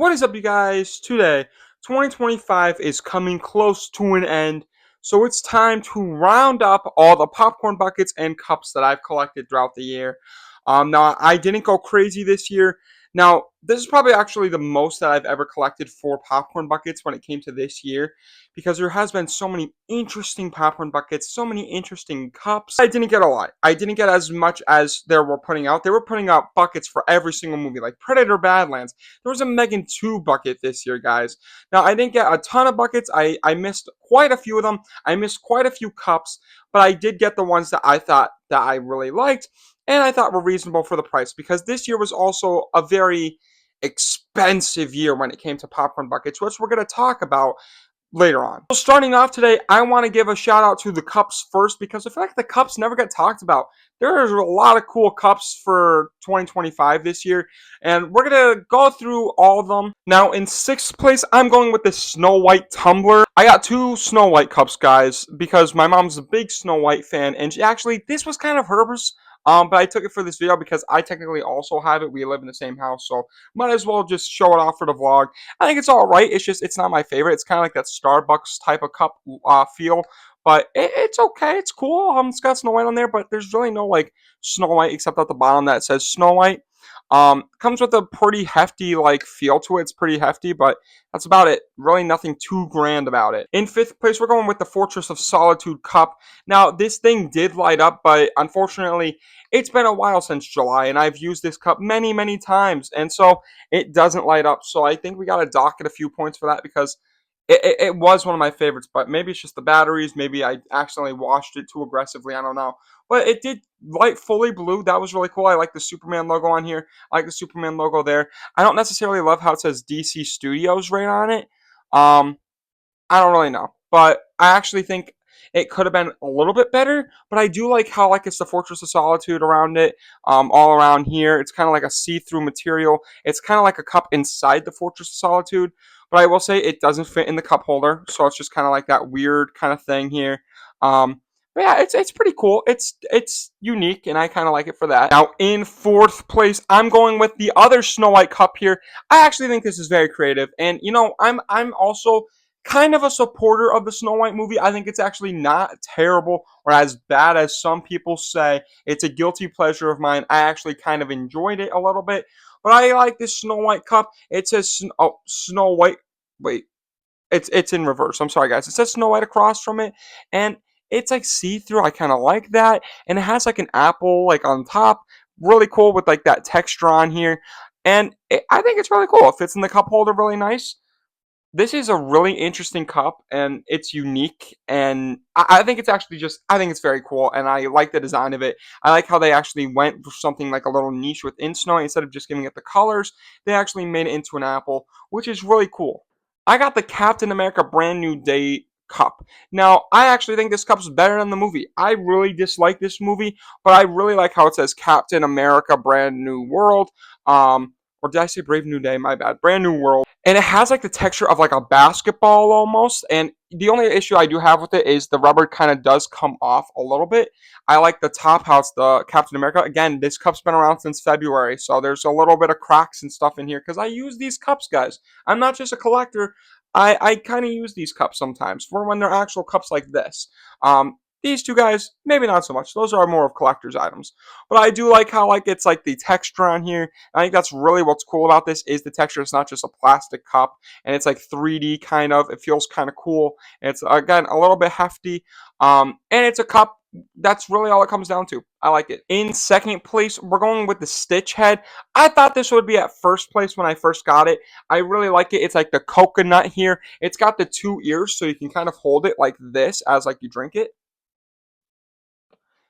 What is up, you guys? Today, 2025 is coming close to an end, so it's time to round up all the popcorn buckets and cups that I've collected throughout the year. Now, I didn't go crazy this year. Now, this is probably actually the most that I've ever collected for popcorn buckets when it came to this year, because there has been so many interesting popcorn buckets, so many interesting cups. I didn't get a lot. I didn't get as much as they were putting out. They were putting out buckets for every single movie, like Predator Badlands. There was a Megan 2 bucket this year, guys. Now, I didn't get a ton of buckets. I missed quite a few of them. I missed quite a few cups, but I did get the ones that I thought that I really liked and I thought were reasonable for the price, because this year was also a very expensive year when it came to popcorn buckets, which we're going to talk about later on. So starting off today, I want to give a shout out to the cups first, because I feel like the cups never get talked about. There's a lot of cool cups for 2025 this year, and we're going to go through all of them. Now, in sixth place, I'm going with the Snow White tumbler. I got two Snow White cups, guys, because my mom's a big Snow White fan, and this was kind of hers. But I took it for this video because I technically also have it. We live in the same house, so might as well just show it off for the vlog. I think it's all right. It's not my favorite. It's kind of like that Starbucks type of cup feel, but it's okay. It's cool. It's got Snow White on there, but there's really no like Snow White except at the bottom that says Snow White. Comes with a pretty hefty like feel to it. It's pretty hefty, but that's about it. Really nothing too grand about it. In fifth place, we're going with the Fortress of Solitude cup. Now, this thing did light up, but unfortunately, it's been a while since July, and I've used this cup many, many times, and so it doesn't light up. So I think we got to dock it a few points for that, because it was one of my favorites, but maybe it's just the batteries. Maybe I accidentally washed it too aggressively. I don't know. But it did light fully blue. That was really cool. I like the Superman logo on here. I like the Superman logo there. I don't necessarily love how it says DC Studios right on it. I don't really know. But I actually think it could have been a little bit better. But I do like how it's the Fortress of Solitude around it, all around here. It's kind of like a see-through material. It's kind of like a cup inside the Fortress of Solitude. But I will say it doesn't fit in the cup holder, so it's just kind of like that weird kind of thing here. But yeah, it's pretty cool. It's unique, and I kind of like it for that. Now, in fourth place, I'm going with the other Snow White cup here. I actually think this is very creative, and I'm also kind of a supporter of the Snow White movie. I think it's actually not terrible or as bad as some people say. It's a guilty pleasure of mine. I actually kind of enjoyed it a little bit. But I like this Snow White cup. It says Snow White. Wait, it's in reverse. I'm sorry, guys. It says Snow White across from it, and it's like see-through. I kind of like that, and it has like an apple like on top. Really cool with like that texture on here, and I think it's really cool. It fits in the cup holder really nice. This is a really interesting cup, and it's unique, and I think it's actually I think it's very cool, and I like the design of it. I like how they actually went for something like a little niche within Snow. Instead of just giving it the colors, they actually made it into an apple, which is really cool. I got the Captain America Brand New Day cup. Now, I actually think this cup's better than the movie. I really dislike this movie, but I really like how it says Captain America Brand New World. Or did I say Brave New Day? My bad. Brand New World. And it has like the texture of like a basketball almost. And the only issue I do have with it is the rubber kind of does come off a little bit. I like the top how it's the Captain America. Again, this cup's been around since February, so there's a little bit of cracks and stuff in here because I use these cups, guys. I'm not just a collector. I kind of use these cups sometimes for when they're actual cups like this. These two guys, maybe not so much. Those are more of collector's items. But I do like how it's like the texture on here. I think that's really what's cool about this is the texture. It's not just a plastic cup, and it's like 3D kind of. It feels kind of cool. And it's again a little bit hefty. And it's a cup. That's really all it comes down to. I like it. In second place, we're going with the Stitch head. I thought this would be at first place when I first got it. I really like it. It's like the coconut here. It's got the two ears, so you can kind of hold it like this as like you drink it.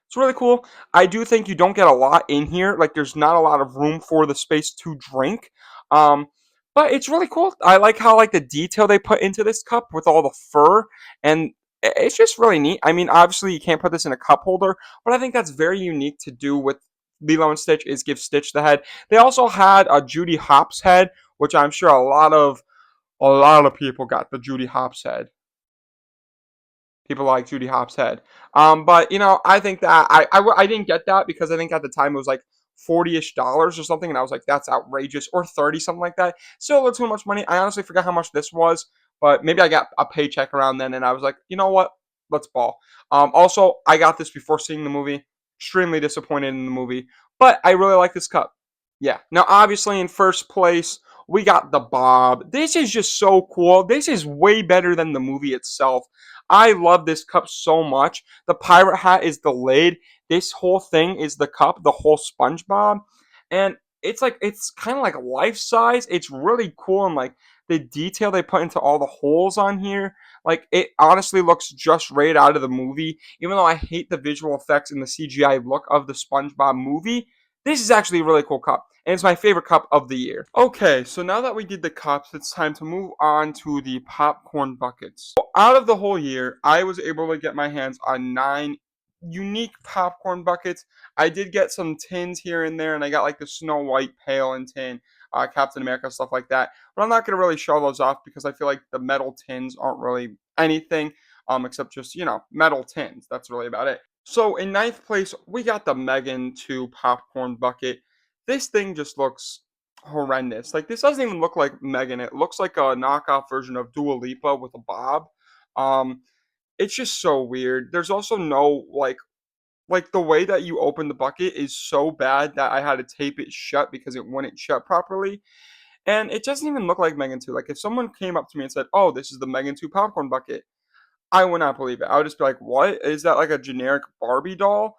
It's really cool. I do think you don't get a lot in here. Like, there's not a lot of room for the space to drink. Um, but it's really cool. I like how, like, the detail they put into this cup with all the fur. And it's just really neat. I mean, obviously, you can't put this in a cup holder. But I think that's very unique to do with Lilo and Stitch is give Stitch the head. They also had a Judy Hopps head, which I'm sure a lot of people got the Judy Hopps head. People like Judy Hopps' head. But I think that I didn't get that because I think at the time it was like $40-ish or something, and I was like, that's outrageous, or 30, something like that. Still a little too much money. I honestly forgot how much this was, but maybe I got a paycheck around then, and I was like, you know what? Let's ball. Also, I got this before seeing the movie. Extremely disappointed in the movie, but I really like this cup. Yeah. Now, obviously, in first place, we got the Bob. This is just so cool. This is way better than the movie itself. I love this cup so much. The pirate hat is the lid. This whole thing is the cup, the whole SpongeBob. And it's kind of like life size. It's really cool, and like the detail they put into all the holes on here. Like, it honestly looks just right out of the movie. Even though I hate the visual effects and the CGI look of the SpongeBob movie, this is actually a really cool cup, and it's my favorite cup of the year. Okay, so now that we did the cups, it's time to move on to the popcorn buckets. So out of the whole year, I was able to get my hands on 9 unique popcorn buckets. I did get some tins here and there, and I got like the Snow White pail and tin, Captain America, stuff like that. But I'm not going to really show those off because I feel like the metal tins aren't really anything, except just, metal tins. That's really about it. So in ninth place, we got the Megan 2 popcorn bucket. This thing just looks horrendous. Like, this doesn't even look like Megan. It looks like a knockoff version of Dua Lipa with a bob. Um, it's just so weird. There's also no like the way that you open the bucket is so bad that I had to tape it shut because it wouldn't shut properly. And it doesn't even look like Megan 2. Like, if someone came up to me and said, "Oh, this is the Megan 2 popcorn bucket," I would not believe it. I would just be like, "What? Is that like a generic Barbie doll?"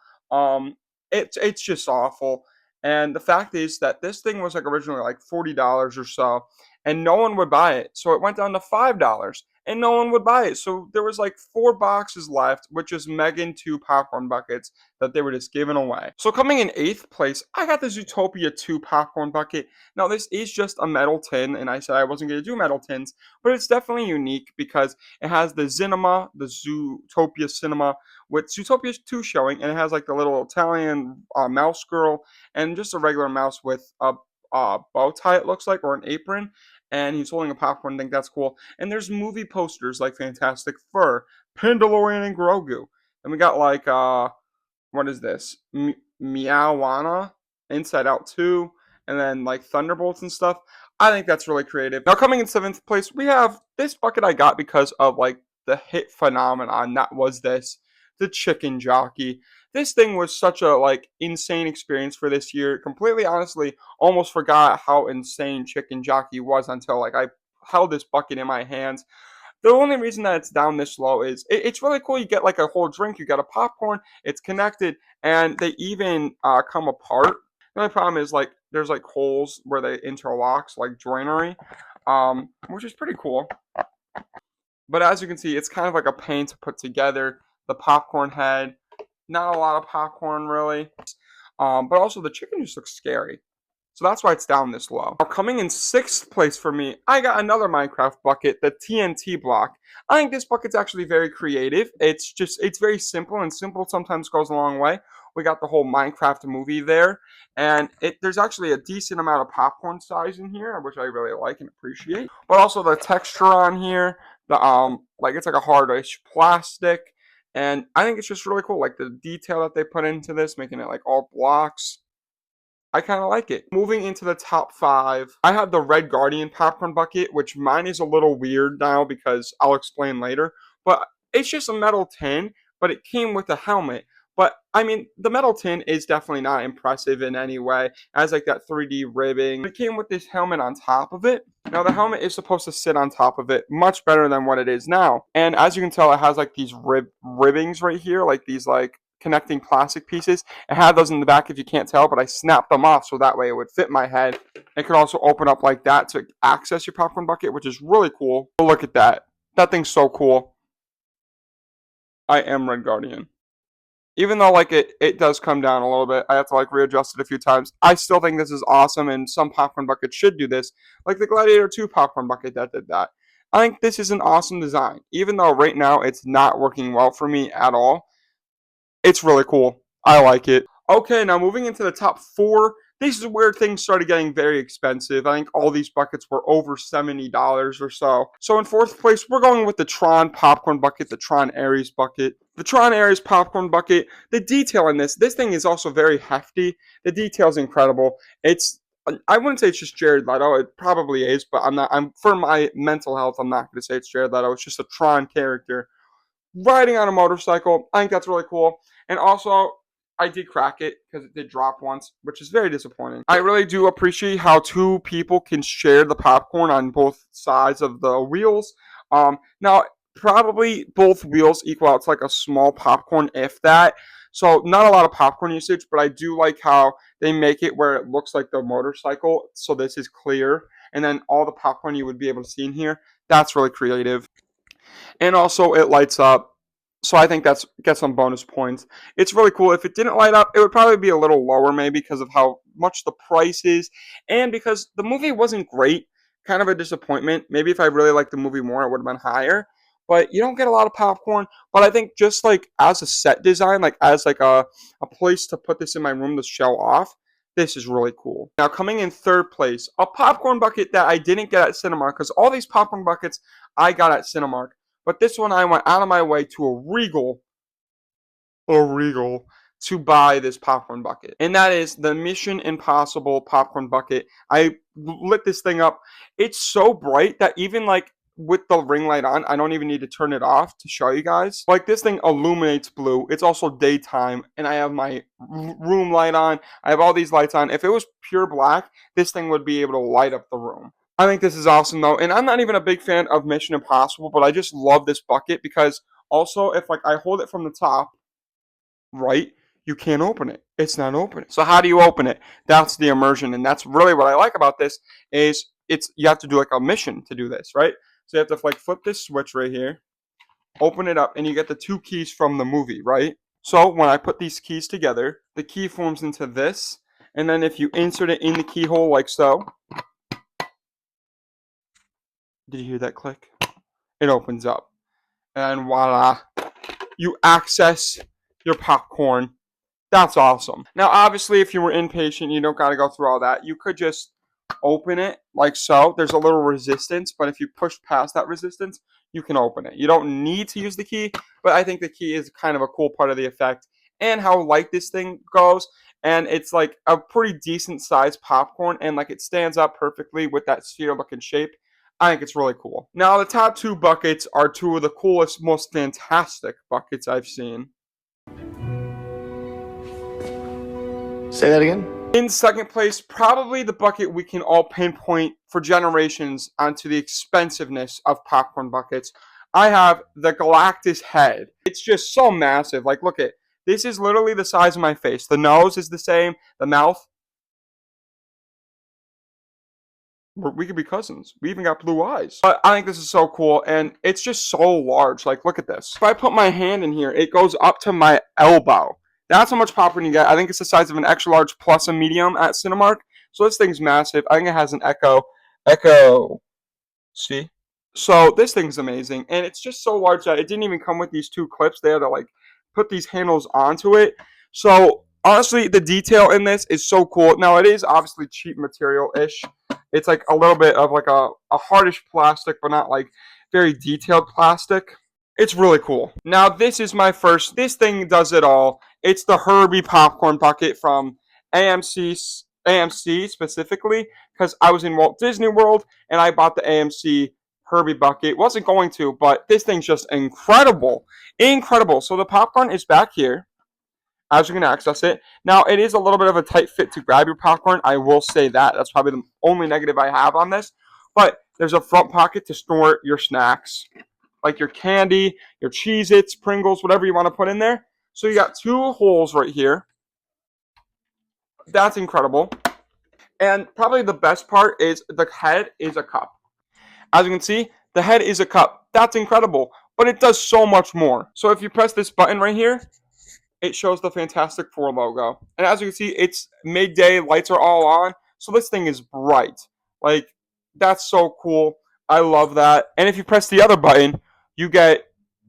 It's just awful. And the fact is that this thing was like originally like $40 or so, and no one would buy it. So it went down to $5, and no one would buy it. So there was like 4 boxes left, which is Megan 2 popcorn buckets that they were just giving away. So coming in eighth place, I got the Zootopia 2 popcorn bucket. Now this is just a metal tin, and I said I wasn't going to do metal tins, but it's definitely unique because it has the Zinema, the Zootopia Cinema, with Zootopia 2 showing, and it has like the little Italian mouse girl, and just a regular mouse with a bow tie, it looks like, or an apron, and he's holding a popcorn. I think that's cool. And there's movie posters like Fantastic Fur, Pandalorian, and Grogu. And we got like what is this? Meowana, Inside Out 2, and then like Thunderbolts and stuff. I think that's really creative. Now coming in seventh place, we have this bucket I got because of like the hit phenomenon that was this, the Chicken Jockey. This thing was such a like insane experience for this year. Completely honestly, almost forgot how insane Chicken Jockey was until like I held this bucket in my hands. The only reason that it's down this low is it's really cool. You get like a whole drink, you got a popcorn, it's connected, and they even come apart. The only problem is like there's like holes where they interlock, so like joinery, which is pretty cool. But as you can see, it's kind of like a pain to put together. The popcorn head, not a lot of popcorn really, but also the chicken just looks scary. So that's why it's down this low. Now coming in sixth place for me, I got another Minecraft bucket, the TNT block. I think this bucket's actually very creative. It's very simple, and simple sometimes goes a long way. We got the whole Minecraft movie there, and there's actually a decent amount of popcorn size in here, which I really like and appreciate. But also the texture on here, the like it's like a hardish plastic, and I think it's just really cool, like the detail that they put into this, making it like all blocks. I kind of like it. Moving into the top 5, I have the Red Guardian popcorn bucket, which mine is a little weird now because I'll explain later. But it's just a metal tin, but it came with a helmet. But I mean, the metal tin is definitely not impressive in any way. It has like that 3D ribbing. It came with this helmet on top of it. Now the helmet is supposed to sit on top of it much better than what it is now. And as you can tell, it has like these ribbings right here, like these like connecting plastic pieces. I had those in the back if you can't tell, but I snapped them off so that way it would fit my head. It could also open up like that to access your popcorn bucket, which is really cool. But look at that. That thing's so cool. I am Red Guardian. Even though like it does come down a little bit, I have to like readjust it a few times. I still think this is awesome, and some popcorn buckets should do this, like the Gladiator 2 popcorn bucket that did that. I think this is an awesome design, even though right now it's not working well for me at all. It's really cool. I like it. Okay, now moving into the top 4. this is where things started getting very expensive. I think all these buckets were over $70 or so. So in fourth place, we're going with the Tron popcorn bucket, the Tron Ares bucket. The Tron Ares popcorn bucket, the detail in this thing is also very hefty. The detail is incredible. I wouldn't say it's just Jared Leto. It probably is, but I'm for my mental health, I'm not going to say it's Jared Leto. It's just a Tron character riding on a motorcycle. I think that's really cool. And also, I did crack it because it did drop once, which is very disappointing. I really do appreciate how two people can share the popcorn on both sides of the wheels. Now, probably both wheels equal out to like a small popcorn, if that. So not a lot of popcorn usage, but I do like how they make it where it looks like the motorcycle. So this is clear. And then all the popcorn you would be able to see in here. That's really creative. And also it lights up. So I think that's gets some bonus points. It's really cool. If it didn't light up, it would probably be a little lower maybe because of how much the price is and because the movie wasn't great. Kind of a disappointment. Maybe if I really liked the movie more, it would have been higher. But you don't get a lot of popcorn. But I think just like as a set design, like as like a place to put this in my room to show off, this is really cool. Now coming in third place, a popcorn bucket that I didn't get at Cinemark because all these popcorn buckets I got at Cinemark. But this one I went out of my way to a Regal, to buy this popcorn bucket. And that is the Mission Impossible popcorn bucket. I lit this thing up. It's so bright that even like with the ring light on, I don't even need to turn it off to show you guys. Like this thing illuminates blue. It's also daytime and I have my room light on. I have all these lights on. If it was pure black, this thing would be able to light up the room. I think this is awesome though, and I'm not even a big fan of Mission Impossible, but I just love this bucket because also if like I hold it from the top, right, you can't open it. It's not open. So how do you open it? That's the immersion, and that's really what I like about this is you have to do like a mission to do this, right? So you have to like flip this switch right here, open it up, and you get the two keys from the movie, right? So when I put these keys together, the key forms into this, and then if you insert it in the keyhole like so. Did you hear that click? It opens up. And voila, you access your popcorn. That's awesome. Now, obviously, if you were impatient, you don't got to go through all that. You could just open it like so. There's a little resistance, but if you push past that resistance, you can open it. You don't need to use the key, but I think the key is kind of a cool part of the effect and how light this thing goes. And it's like a pretty decent sized popcorn, and like it stands up perfectly with that sphere looking shape. I think it's really cool. Now, the top two buckets are two of the coolest, most fantastic buckets I've seen. Say that again? In second place, probably the bucket we can all pinpoint for generations onto the expensiveness of popcorn buckets. I have the Galactus head. It's just so massive. Like, look at this is literally the size of my face. The nose is the same. The mouth. We could be cousins. We even got blue eyes. But I think this is so cool, and it's just so large. Like, look at this. If I put my hand in here, it goes up to my elbow. That's how much popcorn you get. I think it's the size of an extra large plus a medium at Cinemark. So this thing's massive. I think it has an Echo. See? So this thing's amazing, and it's just so large that it didn't even come with these two clips. They had to like put these handles onto it. So honestly, the detail in this is so cool. Now it is obviously cheap material-ish. It's like a little bit of like a hardish plastic, but not like very detailed plastic. It's really cool. Now this is my first. This thing does it all. It's the Herbie popcorn bucket from AMC specifically because I was in Walt Disney World and I bought the AMC Herbie bucket. Wasn't going to, but this thing's just incredible. Incredible. So the popcorn is back here as you're going to access it. Now, it is a little bit of a tight fit to grab your popcorn. I will say that. That's probably the only negative I have on this. But there's a front pocket to store your snacks, like your candy, your Cheez-Its, Pringles, whatever you want to put in there. So you got two holes right here. That's incredible. And probably the best part is the head is a cup. As you can see, the head is a cup. That's incredible. But it does so much more. So if you press this button right here, it shows the Fantastic Four logo. And as you can see, it's midday, lights are all on. So this thing is bright. Like, that's so cool. I love that. And if you press the other button, you get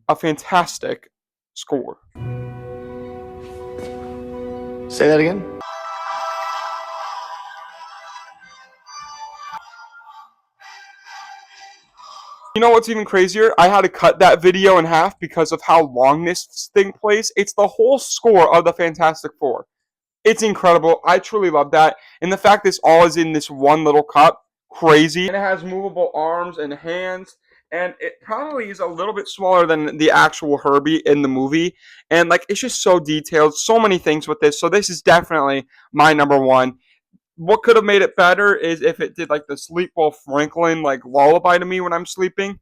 a fantastic score. Say that again? You know what's even crazier? I had to cut that video in half because of how long this thing plays. It's the whole score of the Fantastic Four. It's incredible. I truly love that. And the fact this all is in this one little cup, crazy. And it has movable arms and hands. And it probably is a little bit smaller than the actual Herbie in the movie. And like it's just so detailed. So many things with this. So this is definitely my number one. What could have made it better is if it did like the Sleep Wolf Franklin like lullaby to me when I'm sleeping.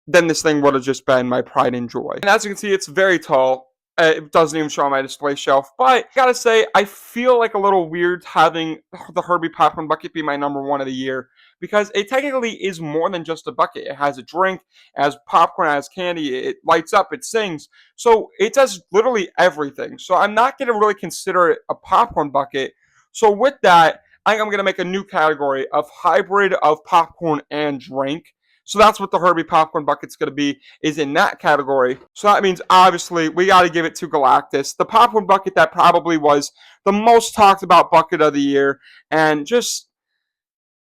Then this thing would have just been my pride and joy. And as you can see, it's very tall. It doesn't even show on my display shelf. But I gotta say, I feel like a little weird having the Herbie Popcorn Bucket be my number one of the year. Because it technically is more than just a bucket. It has a drink, it has popcorn, it has candy, it lights up, it sings. So it does literally everything. So I'm not gonna really consider it a popcorn bucket. So with that, I think I'm gonna make a new category of hybrid of popcorn and drink. So that's what the Herbie Popcorn Bucket's going to be, is in that category. So that means, obviously, we got to give it to Galactus. The Popcorn Bucket that probably was the most talked about bucket of the year. And just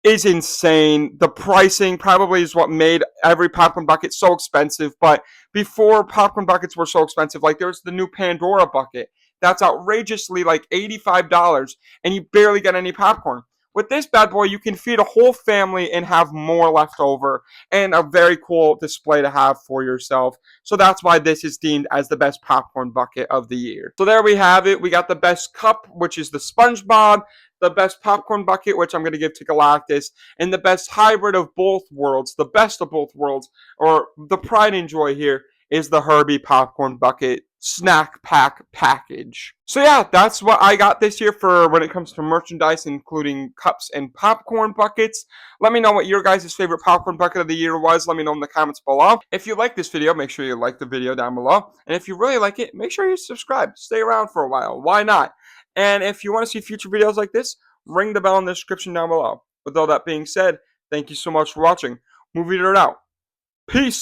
is insane. The pricing probably is what made every popcorn bucket so expensive. But before popcorn buckets were so expensive, like there's the new Pandora bucket. That's outrageously like $85, and you barely get any popcorn. With this bad boy, you can feed a whole family and have more left over, and a very cool display to have for yourself. So that's why this is deemed as the best popcorn bucket of the year. So there we have it. We got the best cup, which is the SpongeBob, the best popcorn bucket, which I'm going to give to Galactus, and the best hybrid of both worlds, the best of both worlds, or the pride and joy here, is the Herbie Popcorn Bucket snack pack package. So yeah, that's what I got this year for when it comes to merchandise, including cups and popcorn buckets. Let me know what your guys' favorite popcorn bucket of the year was. Let me know in the comments below. If you like this video, make sure you like the video down below. And if you really like it, make sure you subscribe. Stay around for a while. Why not? And if you want to see future videos like this, ring the bell in the description down below. With all that being said, thank you so much for watching. Movie Nerd out. Peace!